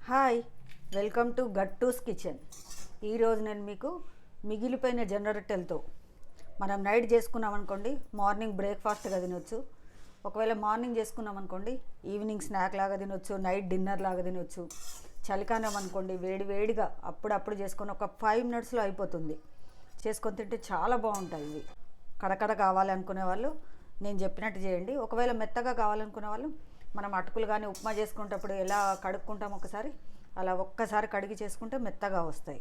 Hi, welcome to Gattu's kitchen. ఈరోజు నేను మీకు మిగిలిపోయిన జొన్న రొట్టెలతో మనం నైట్ చేసుకున్నాం అనుకోండి, మార్నింగ్ బ్రేక్ఫాస్ట్గా తినొచ్చు. ఒకవేళ మార్నింగ్ చేసుకున్నాం అనుకోండి, ఈవినింగ్ స్నాక్ లాగా తినొచ్చు, నైట్ డిన్నర్ లాగా తినొచ్చు. చలికాలం అనుకోండి, వేడి వేడిగా అప్పుడప్పుడు చేసుకొని ఒక 5 మినిట్స్లో అయిపోతుంది. చేసుకొని తింటే చాలా బాగుంటాయి. ఇవి కడకడ కావాలనుకునే వాళ్ళు నేను చెప్పినట్టు చేయండి. ఒకవేళ మెత్తగా కావాలనుకునే వాళ్ళు మనం అటుకులు కానీ ఉప్మా చేసుకునేటప్పుడు ఎలా కడుక్కుంటాం ఒకసారి, అలా ఒక్కసారి కడిగి చేసుకుంటే మెత్తగా వస్తాయి.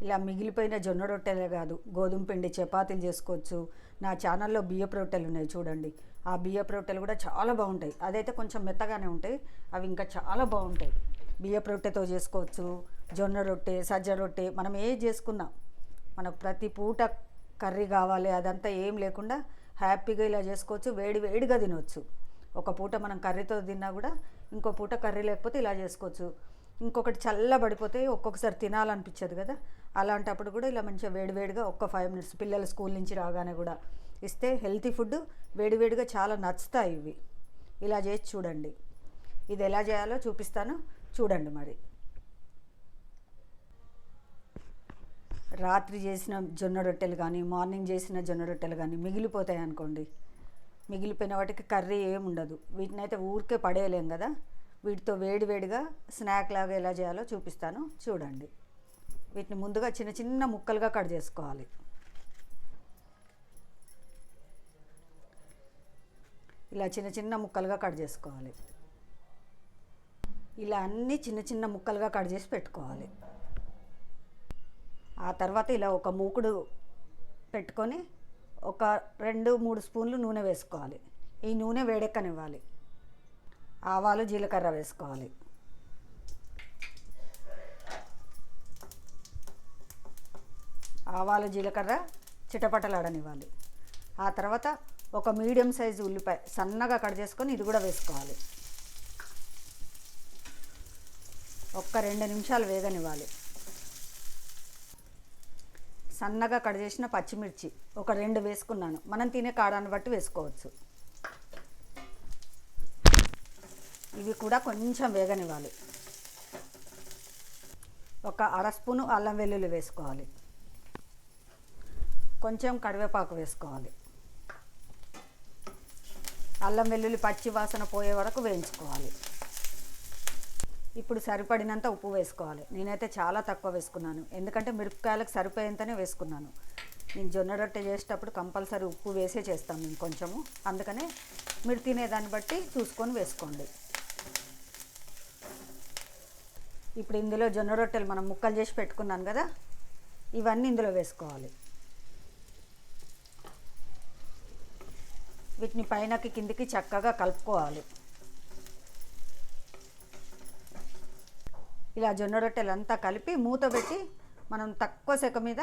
ఇలా మిగిలిపోయిన జొన్న రొట్టెలే కాదు, గోధుమ పిండి చపాతీలు చేసుకోవచ్చు. నా ఛానల్లో బియ్యపు రొట్టెలు ఉన్నాయి చూడండి, ఆ బియ్యపు రొట్టెలు కూడా చాలా బాగుంటాయి. అదైతే కొంచెం మెత్తగానే ఉంటాయి, అవి ఇంకా చాలా బాగుంటాయి. బియ్యపు రొట్టెతో చేసుకోవచ్చు, జొన్న రొట్టె, సజ్జ రొట్టె, మనం ఏది చేసుకున్నా మనకు ప్రతి పూట కర్రీ కావాలి అదంతా ఏం లేకుండా హ్యాపీగా ఇలా చేసుకోవచ్చు. వేడి వేడిగా తినవచ్చు. ఒక పూట మనం కర్రీతో తిన్నా కూడా ఇంకో పూట కర్రీ లేకపోతే ఇలా చేసుకోవచ్చు. ఇంకొకటి చల్లబడిపోతే ఒక్కొక్కసారి తినాలనిపించదు కదా, అలాంటప్పుడు కూడా ఇలా మంచిగా వేడివేడిగా ఒక్క 5 మినిట్స్ పిల్లలు స్కూల్ నుంచి రాగానే కూడా ఇస్తే హెల్తీ ఫుడ్ వేడివేడిగా చాలా నచ్చుతాయి. ఇవి ఇలా చేసి చూడండి. ఇది ఎలా చేయాలో చూపిస్తాను, చూడండి. మరి రాత్రి చేసిన జొన్న రొట్టెలు కానీ మార్నింగ్ చేసిన జొన్న రొట్టెలు కానీ మిగిలిపోతాయి అనుకోండి, మిగిలిపోయిన వాటికి కర్రీ ఏముండదు. వీటిని అయితే ఊరికే పడేయలేం కదా, వీటితో వేడివేడిగా స్నాక్ లాగా ఎలా చేయాలో చూపిస్తాను, చూడండి. వీటిని ముందుగా చిన్న చిన్న ముక్కలుగా కట్ చేసుకోవాలి. ఇలా చిన్న చిన్న ముక్కలుగా కట్ చేసుకోవాలి. ఇలా అన్నీ చిన్న చిన్న ముక్కలుగా కట్ చేసి పెట్టుకోవాలి. ఆ తర్వాత ఇలా ఒక మూకుడు పెట్టుకొని ఒక 2-3 స్పూన్లు నూనె వేసుకోవాలి. ఈ నూనె వేడెక్కనివ్వాలి. ఆవాలు జీలకర్ర వేసుకోవాలి. ఆవాలు జీలకర్ర చిటపటలాడనివ్వాలి. ఆ తర్వాత ఒక మీడియం సైజు ఉల్లిపాయ సన్నగా కట్ చేసుకొని ఇది కూడా వేసుకోవాలి. ఒక్క 2 నిమిషాలు వేగనివ్వాలి. సన్నగా కట్ చేసిన పచ్చిమిర్చి ఒక 2 వేసుకున్నాను, మనం తినే కాడాన్ని బట్టి వేసుకోవచ్చు. ఇవి కూడా కొంచెం వేగనివ్వాలి. ఒక 1/2 స్పూను అల్లం వెల్లుల్లి వేసుకోవాలి. కొంచెం కరివేపాకు వేసుకోవాలి. అల్లం వెల్లుల్లి పచ్చి వాసన పోయే వరకు వేయించుకోవాలి. ఇప్పుడు సరిపడినంత ఉప్పు వేసుకోవాలి. నేనైతే చాలా తక్కువ వేసుకున్నాను, ఎందుకంటే మిరపకాయలకు సరిపోయేంతనే వేసుకున్నాను. నేను జొన్న రొట్టె చేసేటప్పుడు కంపల్సరీ ఉప్పు వేసే చేస్తాను నేను కొంచెము, అందుకనే మీరు తినేదాన్ని బట్టి చూసుకొని వేసుకోండి. ఇప్పుడు ఇందులో జొన్న రొట్టెలు మనం ముక్కలు చేసి పెట్టుకున్నాను కదా, ఇవన్నీ ఇందులో వేసుకోవాలి. వీటిని పైనకి కిందికి చక్కగా కలుపుకోవాలి. ఇలా జొన్న రొట్టెలు అంతా కలిపి మూత పెట్టి మనం తక్కువ సెక మీద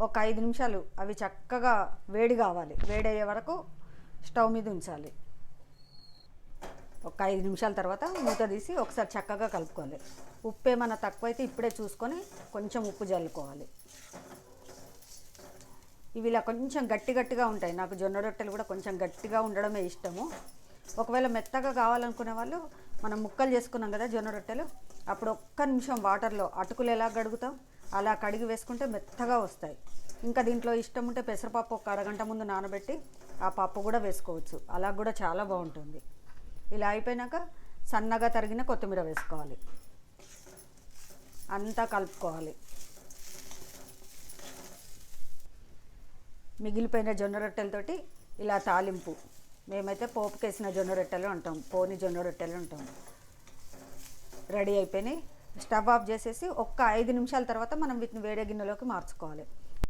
ఒక 5 నిమిషాలు అవి చక్కగా వేడి కావాలి. వేడయ్యే వరకు స్టవ్ మీద ఉంచాలి. ఒక 5 నిమిషాల తర్వాత మూత తీసి ఒకసారి చక్కగా కలుపుకోవాలి. ఉప్పు ఏమైనా తక్కువైతే ఇప్పుడే చూసుకొని కొంచెం ఉప్పు జల్లుకోవాలి. ఇవి ఇలా కొంచెం గట్టి గట్టిగా ఉంటాయి. నాకు జొన్న రొట్టెలు కూడా కొంచెం గట్టిగా ఉండడమే ఇష్టము. ఒకవేళ మెత్తగా కావాలనుకునే వాళ్ళు మనం ముక్కలు చేసుకున్నాం కదా జొన్న రొట్టెలు, అప్పుడు ఒక్క నిమిషం వాటర్లో అటుకులు ఎలా కడుగుతాం అలా కడిగి వేసుకుంటే మెత్తగా వస్తాయి. ఇంకా దీంట్లో ఇష్టం ఉంటే పెసరపప్పు ఒక అరగంట ముందు నానబెట్టి ఆ పప్పు కూడా వేసుకోవచ్చు, అలా కూడా చాలా బాగుంటుంది. ఇలా అయిపోయినాక సన్నగా తరిగిన కొత్తిమీర వేసుకోవాలి. అంతా కలుపుకోవాలి. మిగిలిపోయిన జొన్న రొట్టెలతోటి ఇలా తాలింపు, మేమైతే పోపుకేసిన జొన్న రొట్టెలు అంటాం, పోని జొన్న రొట్టెలు అంటాం. రెడీ అయిపోయినాయి. స్టవ్ ఆఫ్ చేసేసి ఒక్క 5 నిమిషాల తర్వాత మనం వీటిని వేరే గిన్నెలోకి మార్చుకోవాలి.